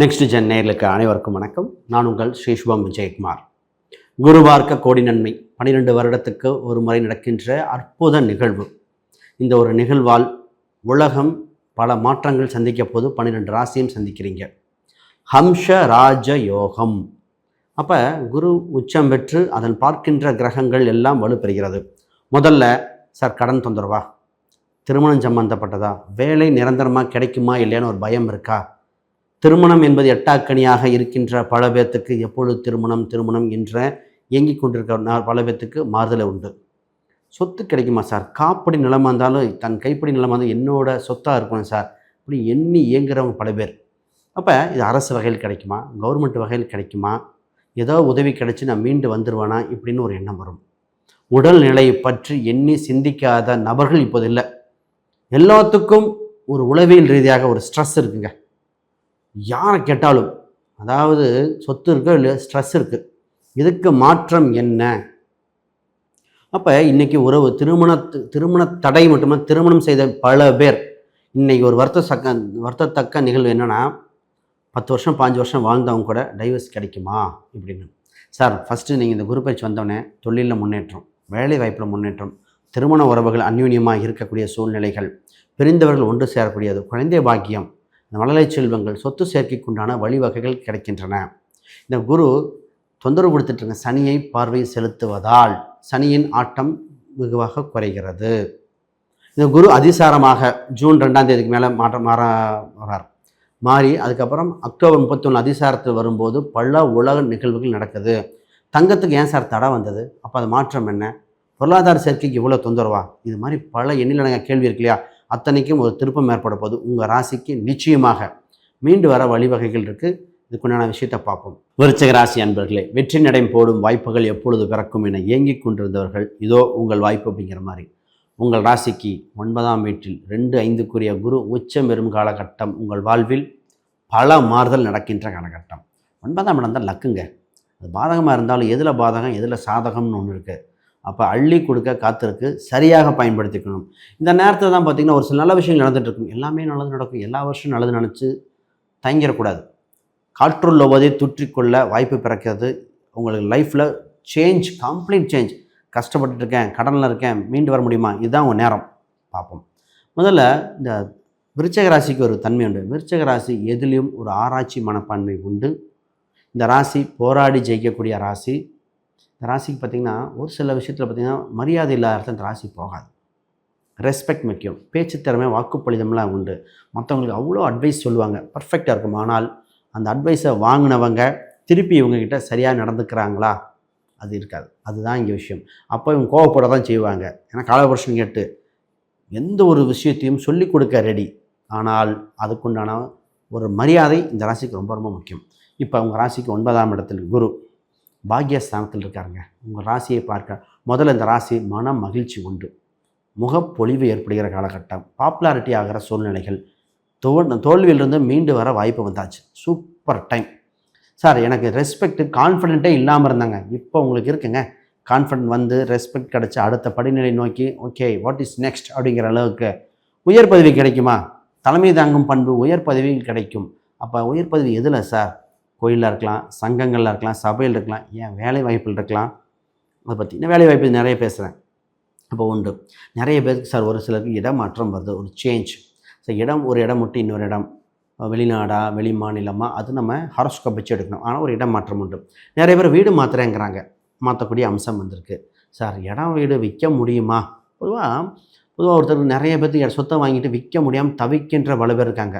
Next gen நேயர்களுக்கு அனைவருக்கும் வணக்கம். நான் உங்கள் ஸ்ரீசுபம் விஜயகுமார். குரு பார்க்க கோடி நன்மை 12 வருடத்துக்கு ஒரு முறை நடக்கின்ற அற்புத நிகழ்வு. இந்த ஒரு நிகழ்வால் உலகம் பல மாற்றங்கள் சந்திக்க போது 12 ராசியும் சந்திக்கிறீங்க. ஹம்ச ராஜ யோகம். அப்போ குரு உச்சம் பெற்று அதன் பார்க்கின்ற கிரகங்கள் எல்லாம் வலுப்பெறுகிறது. முதல்ல சார் கடன் தொந்தரவா, திருமணம் சம்பந்தப்பட்டதா, வேலை நிரந்தரமாக கிடைக்குமா இல்லையான்னு ஒரு பயம் இருக்கா, திருமணம் என்பது எட்டாக்கனியாக இருக்கின்ற பல பேர்த்துக்கு எப்பொழுது திருமணம் என்ற இயங்கிக் கொண்டிருக்கிற பல பேர்த்துக்கு மாறுதலை உண்டு. சொத்து கிடைக்குமா சார், காப்படி நிலமாக இருந்தாலும் தன் கைப்படி நிலமாக இருந்தாலும் என்னோட சொத்தாக இருக்கணும் சார், இப்படி எண்ணி இயங்குறவங்க பல பேர். அப்போ இது அரசு வகையில் கிடைக்குமா, கவர்மெண்ட் வகையில் கிடைக்குமா, ஏதோ உதவி கிடைச்சி நான் மீண்டு வந்துடுவேனா இப்படின்னு ஒரு எண்ணம் வரும். உடல்நிலையை பற்றி எண்ணி சிந்திக்காத நபர்கள் இப்போது இல்லை. எல்லாத்துக்கும் ஒரு உளவியல் ரீதியாக ஒரு ஸ்ட்ரெஸ் இருக்குங்க. யாரை கேட்டாலும், அதாவது சொத்து இருக்கோ இல்லை ஸ்ட்ரெஸ் இருக்குது, இதுக்கு மாற்றம் என்ன? அப்போ இன்றைக்கி உறவு திருமண தடை மட்டுமே திருமணம் செய்த பல பேர் இன்றைக்கி ஒரு வருத்தத்தக்க நிகழ்வு என்னென்னா, 10 வருஷம் 5 வருஷம் வாழ்ந்தவங்க கூட டைவர்ஸ் கிடைக்குமா இப்படின்னு. சார் ஃபஸ்ட்டு நீங்கள் இந்த குரு பயிற்சி வந்தோடனே தொழிலில் முன்னேற்றம், வேலை வாய்ப்பில் முன்னேற்றம், திருமண உறவுகள் அந்யூன்யமாக இருக்கக்கூடிய சூழ்நிலைகள், பிரிந்தவர்கள் ஒன்று சேரக்கூடியது, குழந்தை பாக்கியம், இந்த மழலை செல்வங்கள், சொத்து சேர்க்கைக்குண்டான வழிவகைகள் கிடைக்கின்றன. இந்த குரு தொந்தரவு கொடுத்துட்டுருங்க சனியை பார்வை செலுத்துவதால் சனியின் ஆட்டம் வெகுவாக குறைகிறது. இந்த குரு அதிசாரமாக ஜூன் 2ஆம் தேதிக்கு மேலே வரார். மாறி அதுக்கப்புறம் அக்டோபர் 31 அதிசாரத்தில் வரும்போது பல உலக நிகழ்வுகள் நடக்குது. தங்கத்துக்கு ஏன் சார் தடை வந்தது, அப்போ அது மாற்றம் என்ன, பொருளாதார சேர்க்கைக்கு இவ்வளோ தொந்தரவா, இது மாதிரி பல எண்ணிலடங்க கேள்வி இருக்கு இல்லையா, அத்தனைக்கும் ஒரு திருப்பம் ஏற்பட போது உங்கள் ராசிக்கு நிச்சயமாக மீண்டு வர வழிவகைகள் இருக்குது. இதுக்குண்டான விஷயத்தை பார்ப்போம். விருச்சிக ராசி அன்பர்களே, வெற்றி நடை போடும் வாய்ப்புகள் எப்பொழுது பிறக்கும் என இயங்கிக் கொண்டிருந்தவர்கள் இதோ உங்கள் வாய்ப்பு அப்படிங்கிற மாதிரி உங்கள் ராசிக்கு 9ஆம் வீட்டில் 2-5க்குரிய குரு உச்சம் பெறும் காலகட்டம். உங்கள் வாழ்வில் பல மாறுதல் நடக்கின்ற காலகட்டம். 9ஆம் இடம் தான் லக்குங்க. அது பாதகமாக இருந்தாலும் எதில் பாதகம் எதில் சாதகம்னு ஒன்று இருக்குது. அப்போ அள்ளி கொடுக்க காத்திருக்கு, சரியாக பயன்படுத்திக்கணும். இந்த நேரத்தில் தான் பார்த்திங்கன்னா ஒரு சில நல்ல விஷயங்கள் நடந்துகிட்ருக்கும். எல்லாமே நல்லது நடக்கும், எல்லா வருஷம் நல்லது நினச்சி தங்கிடக்கூடாது. காற்றுள்ள போதே தூற்றிக்கொள்ள வாய்ப்பு பிறக்கிறது. உங்களுக்கு லைஃப்பில் சேஞ்ச், கம்ப்ளீட் சேஞ்ச். கஷ்டப்பட்டு இருக்கேன், கடனில் இருக்கேன், மீண்டு வர முடியுமா, இதுதான் உங்கள் நேரம். பார்ப்போம். முதல்ல இந்த விருச்சிக ராசிக்கு ஒரு தன்மை உண்டு. விருச்சிக ராசி எதிலையும் ஒரு ஆராய்ச்சி மனப்பான்மை உண்டு. இந்த ராசி போராடி ஜெயிக்கக்கூடிய ராசி. இந்த ராசிக்கு பார்த்திங்கன்னா ஒரு சில விஷயத்தில் பார்த்திங்கன்னா மரியாதை இல்லாத இடத்துல இந்த ராசி போகாது. ரெஸ்பெக்ட் முக்கியம், பேச்சு திறமை, வாக்குப்பளிதம்லாம் உண்டு. மற்றவங்களுக்கு அவ்வளோ அட்வைஸ் சொல்லுவாங்க, பர்ஃபெக்டாக இருக்கும். ஆனால் அந்த அட்வைஸை வாங்கினவங்க திருப்பி இவங்ககிட்ட சரியாக நடந்துக்கிறாங்களா, அது இருக்காது. அதுதான் இங்கே விஷயம். அப்போ இவங்க கோவப்பட தான் செய்வாங்க. ஏன்னா காலவர்ஷம் கேட்டு எந்த ஒரு விஷயத்தையும் சொல்லிக் கொடுக்க ரெடி. ஆனால் அதுக்குண்டான ஒரு மரியாதை இந்த ராசிக்கு ரொம்ப ரொம்ப முக்கியம். இப்போ உங்கள் ராசிக்கு 9ஆம் இடத்தில் குரு பாக்யஸ்தானத்தில் இருக்காருங்க. உங்கள் ராசியை பார்க்க முதல்ல இந்த ராசி மன மகிழ்ச்சி உண்டு, முகப்பொழிவு ஏற்படுகிற காலகட்டம், பாப்புலாரிட்டி ஆகிற சூழ்நிலைகள், தோல்வியிலிருந்து மீண்டு வர வாய்ப்பு வந்தாச்சு. Super time. சார் எனக்கு ரெஸ்பெக்ட் கான்ஃபிடென்ட்டே இல்லாமல் இருந்தாங்க, இப்போ உங்களுக்கு இருக்குங்க. கான்ஃபிடென்ட் வந்து ரெஸ்பெக்ட் கிடச்சி அடுத்த படிநிலை நோக்கி ஓகே வாட் இஸ் நெக்ஸ்ட் அப்படிங்கிற அளவுக்கு உயர் பதவி கிடைக்குமா, தலைமை தாங்கும் பண்பு உயர் பதவியில் கிடைக்கும். அப்போ உயர் பதவி எதில் சார், கோயிலில் இருக்கலாம், சங்கங்களில் இருக்கலாம், சபையில் இருக்கலாம், ஏன் வேலை வாய்ப்பில் இருக்கலாம். அதை பற்றி இந்த வேலை வாய்ப்பு நிறைய பேசுகிறேன். அப்போ உண்டு நிறைய பேருக்கு சார் ஒரு சிலருக்கு இடமாற்றம் வருது, ஒரு சேஞ்ச். சார் ஒரு இடம் விட்டு இன்னொரு இடம், வெளிநாடா வெளி மாநிலமாக, அது நம்ம ஹாரோஸ்கோப் வச்சு எடுக்கணும். ஆனால் ஒரு இடம் மாற்றம் உண்டு. நிறைய பேர் வீடு மாற்றுறேங்கிறாங்க, மாற்றக்கூடிய அம்சம் வந்திருக்கு. சார் வீடு விற்க முடியுமா? பொதுவாக ஒருத்தர் நிறைய பேருக்கு சொத்தை வாங்கிட்டு விற்க முடியாமல் தவிக்கின்ற பல பேர் இருக்காங்க.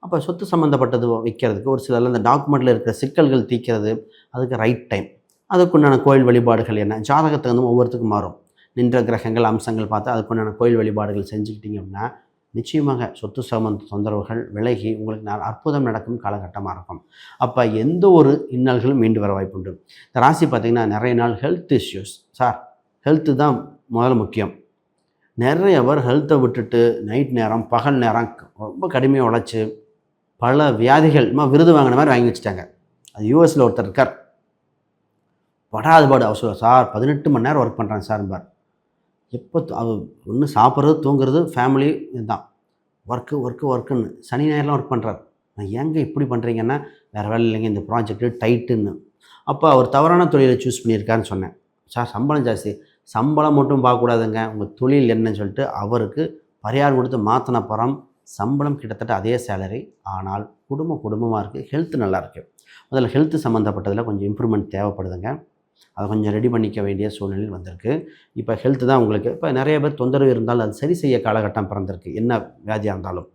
அப்போ சொத்து சம்மந்தப்பட்டது விற்கிறதுக்கு ஒரு சிலர் அந்த டாக்குமெண்ட்டில் இருக்கிற சிக்கல்கள் தீர்க்கிறது, அதுக்கு ரைட் டைம். அதுக்குண்டான கோயில் வழிபாடுகள் என்ன, ஜாதகத்தை வந்து ஒவ்வொருத்துக்கும் மாறும். நின்ற கிரகங்கள் அம்சங்கள் பார்த்து அதுக்குண்டான கோயில் வழிபாடுகள் செஞ்சுக்கிட்டிங்க அப்படின்னா நிச்சயமாக சொத்து சம்பந்த தொந்தரவுகள் விலகி உங்களுக்கு அற்புதம் நடக்கும் காலகட்டமாக இருக்கும். அப்போ எந்த ஒரு இன்னல்களும் மீண்டு வர வாய்ப்பு உண்டு. இந்த ராசி பார்த்திங்கன்னா நிறைய நாள் ஹெல்த் இஷ்யூஸ். சார் ஹெல்த்து தான் முதல்ல முக்கியம். நிறைய பேர் ஹெல்த்தை விட்டுட்டு நைட் நேரம் பகல் நேரம் ரொம்ப கடுமையாக உழைச்சி பல வியாதிகள் விருது வாங்கின மாதிரி வாங்கி வச்சுட்டாங்க. அது யூஎஸில் ஒருத்தர் இருக்கார், படாதுபாடு. அவர் சொல்ல சார் 18 மணி நேரம் ஒர்க் பண்ணுறாங்க சார் பார். எப்போ அது ஒன்று சாப்பிட்றது தூங்குறது ஃபேமிலி இதுதான், ஒர்க்குன்னு சனி ஞாயிறுலாம் ஒர்க் பண்ணுறார். நான் ஏங்க இப்படி பண்ணுறீங்கன்னா, வேறு வேலை இல்லைங்க, இந்த ப்ராஜெக்ட்டு டைட்டுன்னு. அப்போ அவர் தவறான தொழிலை சூஸ் பண்ணியிருக்காருன்னு சொன்னேன். சார் சம்பளம் ஜாஸ்தி. சம்பளம் மட்டும் பார்க்கக்கூடாதுங்க, உங்கள் தொழில் என்னன்னு சொல்லிட்டு அவருக்கு பரிகாரம் கொடுத்து மாற்றின அப்புறம் சம்பளம் கிட்டத்தட்ட அதே சேலரி. ஆனால் குடும்பமாக இருக்குது, ஹெல்த் நல்லாயிருக்கு. முதல்ல ஹெல்த்து சம்மந்தப்பட்டதில் கொஞ்சம் இம்ப்ரூவ்மெண்ட் தேவைப்படுதுங்க. அதை கொஞ்சம் ரெடி பண்ணிக்க வேண்டிய சூழ்நிலையில் வந்திருக்கு. இப்போ ஹெல்த்து தான் உங்களுக்கு இப்போ நிறைய பேர் தொந்தரவு இருந்தாலும் அது சரி செய்ய காலகட்டம் பிறந்திருக்கு. என்ன வியாதியாக இருந்தாலும்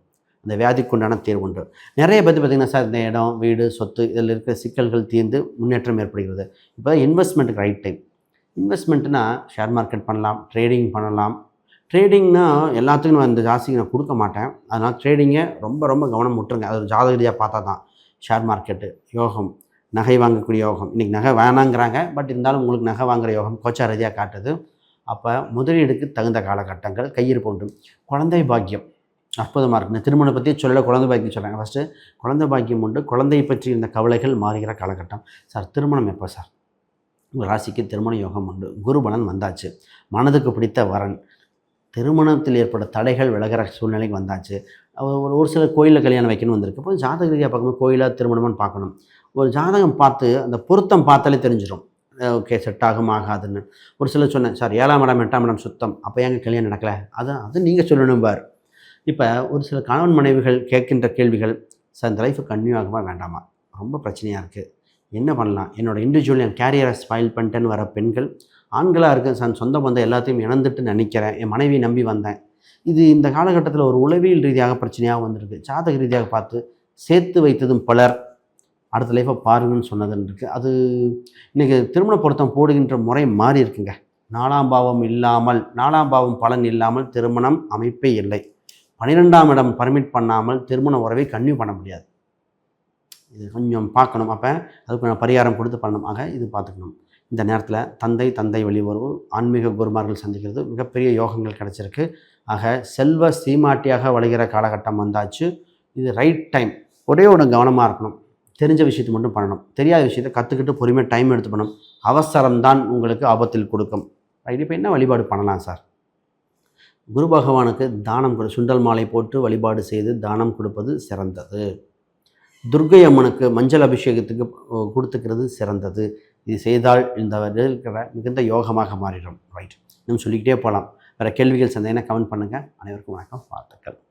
அந்த வியாதிக்கு உண்டான தீர்வு உண்டு. நிறைய பேர் பார்த்திங்கன்னா, சார் இந்த இடம், வீடு, சொத்து இதில் இருக்கிற சிக்கல்கள் தீர்ந்து முன்னேற்றம் ஏற்படுகிறது. இப்போ இன்வெஸ்ட்மெண்ட்டுக்கு ரைட் டைம். இன்வெஸ்ட்மெண்ட்டுனா ஷேர் மார்க்கெட் பண்ணலாம், ட்ரேடிங் பண்ணலாம். ட்ரேடிங்னா எல்லாத்துக்கும் நான் இந்த ஜாஸ்திக்கு நான் கொடுக்க மாட்டேன். அதனால் ட்ரேடிங்கை ரொம்ப ரொம்ப கவனம் விட்டுருங்க. அது ஒரு ஜாதக ரீதியாக பார்த்தா தான். ஷேர் மார்க்கெட்டு, யோகம், நகை வாங்கக்கூடிய யோகம். இன்றைக்கி நகை வேணாங்கிறாங்க, பட் இருந்தாலும் உங்களுக்கு நகை வாங்குகிற யோகம் கோச்சார ரீதியாக காட்டுது. அப்போ முதலீடுக்கு தகுந்த காலகட்டங்கள், கையிருப்பு உண்டு. குழந்தை பாக்கியம் அற்புதமாக இருக்குது. இந்த திருமணம் பற்றி சொல்லலை, குழந்தை பாக்கியம் சொல்கிறாங்க. ஃபஸ்ட்டு குழந்தை பாக்கியம் உண்டு. குழந்தையை பற்றி இந்த கவலைகள் மாறுகிற காலகட்டம். சார் திருமணம் எப்போ சார்? உங்கள் ராசிக்கு திருமண யோகம் உண்டு. குருபலன் வந்தாச்சு. மனதுக்கு பிடித்த வரன், திருமணத்தில் ஏற்பட்ட தடைகள் விலகிற சூழ்நிலைக்கு வந்தாச்சு. ஒரு சில கோயிலில் கல்யாணம் வைக்கணும் வந்திருக்கு. இப்போ ஜாதக ரீதியாக பார்க்கும்போது கோயிலாக திருமணம்னு பார்க்கணும். ஒரு ஜாதகம் பார்த்து அந்த பொருத்தம் பார்த்தாலே தெரிஞ்சிடும், ஓகே செட் ஆகும் ஆகாதுன்னு. ஒரு சிலர் சொன்னேன், சார் 7ஆம் இடம் 8ஆம் இடம் சுத்தம், அப்போ ஏங்க கல்யாணம் நடக்கலை? அது நீங்கள் சொல்லணும் பார். இப்போ ஒரு சில கணவன் மனைவிகள் கேட்கின்ற கேள்விகள், சார் இந்த லைஃபை கன்டினியூ ஆகுமா வேண்டாமா, ரொம்ப பிரச்சனையாக இருக்குது, என்ன பண்ணலாம், என்னோடய இண்டிவிஜுவல் என் கேரியரை ஸ்பாயில் பண்ணிட்டேன்னு வர பெண்கள். ஆண்களாக இருக்கேன் சார், சொந்த பந்தம் எல்லாத்தையும் இழந்துட்டு நினைக்கிறேன், என் மனைவியை நம்பி வந்தேன். இது இந்த காலகட்டத்தில் ஒரு உளவியல் ரீதியாக பிரச்சனையாக வந்திருக்கு. ஜாதக ரீதியாக பார்த்து சேர்த்து வைத்ததும் பலர் அடுத்த லைஃப்பை பாருங்கன்னு சொன்னதுன்னு இருக்குது. அது இன்றைக்கி திருமண பொருத்தம் போடுகின்ற முறை மாறி இருக்குங்க. 4ஆம் பாவம் பலன் இல்லாமல் திருமணம் அமைப்பே இல்லை. 12ஆம் இடம் பர்மிட் பண்ணாமல் திருமண உறவை கன்டினியூ பண்ண முடியாது. இது கொஞ்சம் பார்க்கணும். அப்போ அதுக்கு நான் பரிகாரம் கொடுத்து பண்ணணும். ஆக இது பார்த்துக்கணும். இந்த நேரத்தில் தந்தை வழி உறவு, ஆன்மீக குருமார்கள் சந்திக்கிறது, மிகப்பெரிய யோகங்கள் கிடச்சிருக்கு. ஆக செல்வ சீமாட்டியாக வளைகிற காலகட்டம் வந்தாச்சு. இது ரைட் டைம். ஒரே கவனமாக இருக்கணும். தெரிஞ்ச விஷயத்தை மட்டும் பண்ணணும். தெரியாத விஷயத்தை கற்றுக்கிட்டு பொறுமையாக டைம் எடுத்து பண்ணணும். அவசரம்தான் உங்களுக்கு ஆபத்தில் கொடுக்கும். ரைட். இப்போ என்ன வழிபாடு பண்ணலாம் சார்? குரு பகவானுக்கு தானம் சுண்டல் மாலை போட்டு வழிபாடு செய்து தானம் கொடுப்பது சிறந்தது. துர்க்கை அம்மனுக்கு மஞ்சள் அபிஷேகத்துக்கு கொடுத்துக்கிறது சிறந்தது. இது செய்தால் இந்த இருக்கிற மிகுந்த யோகமாக மாறிடும். ரைட். இன்னும் சொல்லிக்கிட்டே போகலாம். வேறு கேள்விகள் சந்தேகம்னா கமெண்ட் பண்ணுங்கள். அனைவருக்கும் வணக்கம், வாழ்த்துக்கள்.